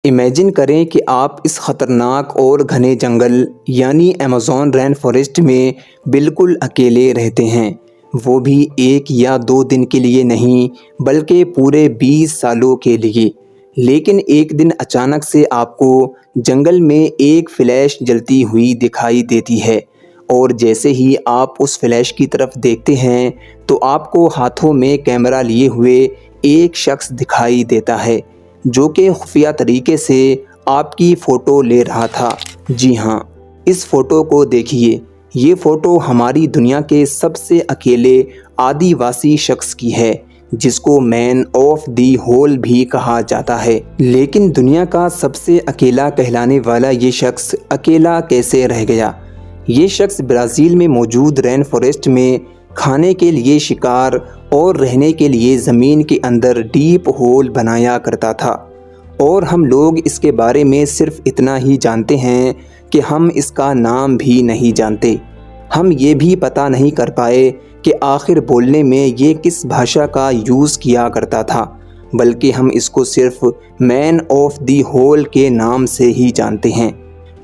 Imagine करें कि आप इस ख़तरनाक और घने जंगल यानी अमेज़न रेन फॉरेस्ट में बिल्कुल अकेले रहते हैं, वो भी 1 या 2 दिन के लिए नहीं बल्कि पूरे 20 सालों के लिए। लेकिन एक दिन अचानक से आपको जंगल में एक फ्लैश जलती हुई दिखाई देती है और जैसे ही आप उस फ्लैश की तरफ देखते हैं तो आपको हाथों में कैमरा लिए हुए एक शख्स दिखाई देता है जो कि खुफिया तरीके से आपकी फ़ोटो ले रहा था। जी हाँ, इस फ़ोटो को देखिए। ये फ़ोटो हमारी दुनिया के सबसे अकेले आदिवासी शख्स की है जिसको मैन ऑफ दी होल भी कहा जाता है। लेकिन दुनिया का सबसे अकेला कहलाने वाला ये शख्स अकेला कैसे रह गया? ये शख्स ब्राज़ील में मौजूद रेन फॉरेस्ट में खाने के लिए शिकार और रहने के लिए ज़मीन के अंदर डीप होल बनाया करता था और हम लोग इसके बारे में सिर्फ इतना ही जानते हैं कि हम इसका नाम भी नहीं जानते। हम ये भी पता नहीं कर पाए कि आखिर बोलने में ये किस भाषा का यूज़ किया करता था, बल्कि हम इसको सिर्फ मैन ऑफ दी होल के नाम से ही जानते हैं।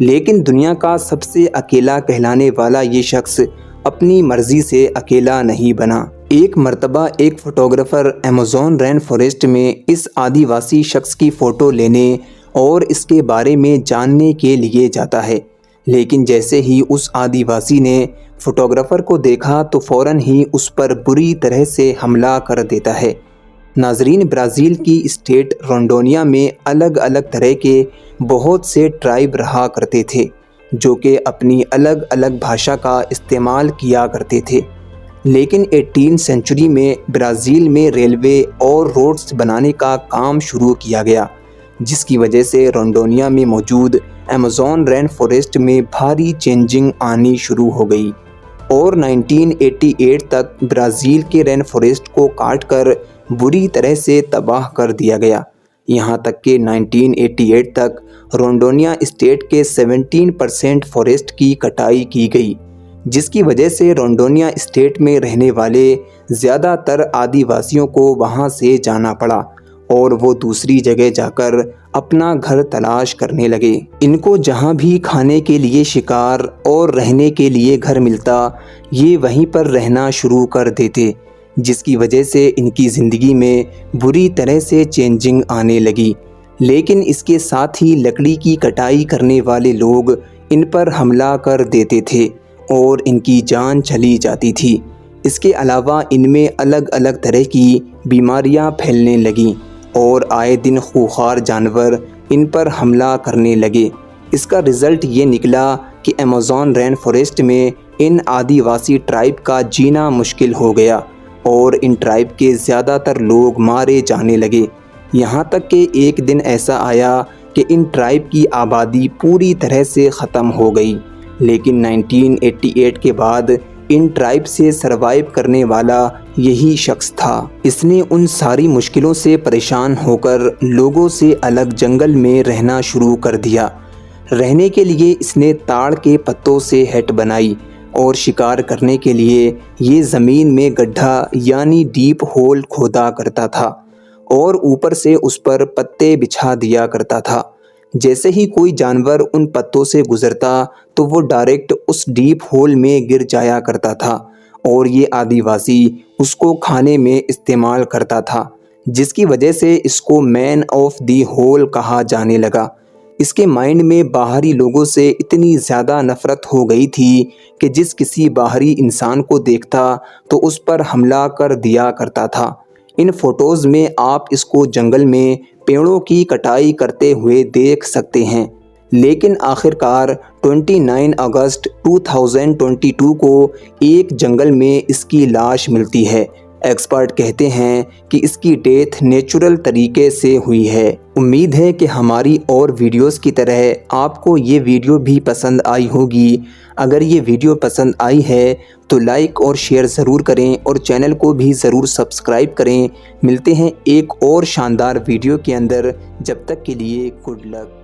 लेकिन दुनिया का सबसे अकेला कहलाने वाला ये शख्स अपनी मर्ज़ी से अकेला नहीं बना। एक मर्तबा एक फ़ोटोग्राफ़र अमेज़न रेन फॉरेस्ट में इस आदिवासी शख्स की फ़ोटो लेने और इसके बारे में जानने के लिए जाता है। लेकिन जैसे ही उस आदिवासी ने फ़ोटोग्राफ़र को देखा तो फ़ौरन ही उस पर बुरी तरह से हमला कर देता है। नाज़रीन, ब्राज़ील की स्टेट रोंडोनिया में अलग अलग तरह के बहुत से ट्राइब रहा करते थे जो कि अपनी अलग अलग भाषा का इस्तेमाल किया करते थे। लेकिन 18वीं सेंचुरी में ब्राज़ील में रेलवे और रोड्स बनाने का काम शुरू किया गया, जिसकी वजह से रोंडोनिया में मौजूद अमेज़न रेन फॉरेस्ट में भारी चेंजिंग आनी शुरू हो गई और 1988 तक ब्राज़ील के रेन फॉरेस्ट को काटकर बुरी तरह से तबाह कर दिया गया। यहाँ तक कि 1988 तक रोंडोनिया स्टेट के 17% फॉरेस्ट की कटाई की गई, जिसकी वजह से रोंडोनिया स्टेट में रहने वाले ज़्यादातर आदिवासियों को वहाँ से जाना पड़ा और वो दूसरी जगह जाकर अपना घर तलाश करने लगे। इनको जहाँ भी खाने के लिए शिकार और रहने के लिए घर मिलता, ये वहीं पर रहना शुरू कर देते, जिसकी वजह से इनकी ज़िंदगी में बुरी तरह से चेंजिंग आने लगी। लेकिन इसके साथ ही लकड़ी की कटाई करने वाले लोग इन पर हमला कर देते थे और इनकी जान चली जाती थी। इसके अलावा इनमें अलग अलग तरह की बीमारियां फैलने लगीं और आए दिन खूंखार जानवर इन पर हमला करने लगे। इसका रिज़ल्ट ये निकला कि अमेज़न रेन फॉरेस्ट में इन आदिवासी ट्राइब का जीना मुश्किल हो गया और इन ट्राइब के ज़्यादातर लोग मारे जाने लगे। यहाँ तक कि एक दिन ऐसा आया कि इन ट्राइब की आबादी पूरी तरह से ख़त्म हो गई। लेकिन 1988 के बाद इन ट्राइब से सरवाइव करने वाला यही शख्स था। इसने उन सारी मुश्किलों से परेशान होकर लोगों से अलग जंगल में रहना शुरू कर दिया। रहने के लिए इसने ताड़ के पत्तों से हट बनाई और शिकार करने के लिए ये ज़मीन में गड्ढा यानी डीप होल खोदा करता था और ऊपर से उस पर पत्ते बिछा दिया करता था। जैसे ही कोई जानवर उन पत्तों से गुज़रता तो वो डायरेक्ट उस डीप होल में गिर जाया करता था और ये आदिवासी उसको खाने में इस्तेमाल करता था, जिसकी वजह से इसको मैन ऑफ दी होल कहा जाने लगा। इसके माइंड में बाहरी लोगों से इतनी ज़्यादा नफ़रत हो गई थी कि जिस किसी बाहरी इंसान को देखता तो उस पर हमला कर दिया करता था। इन फ़ोटोज़ में आप इसको जंगल में पेड़ों की कटाई करते हुए देख सकते हैं। लेकिन आखिरकार 29 अगस्त 2022 को एक जंगल में इसकी लाश मिलती है। एक्सपर्ट कहते हैं कि इसकी डेथ नेचुरल तरीके से हुई है। उम्मीद है कि हमारी और वीडियोस की तरह आपको ये वीडियो भी पसंद आई होगी। अगर ये वीडियो पसंद आई है तो लाइक और शेयर ज़रूर करें और चैनल को भी ज़रूर सब्सक्राइब करें। मिलते हैं एक और शानदार वीडियो के अंदर। जब तक के लिए गुड लक।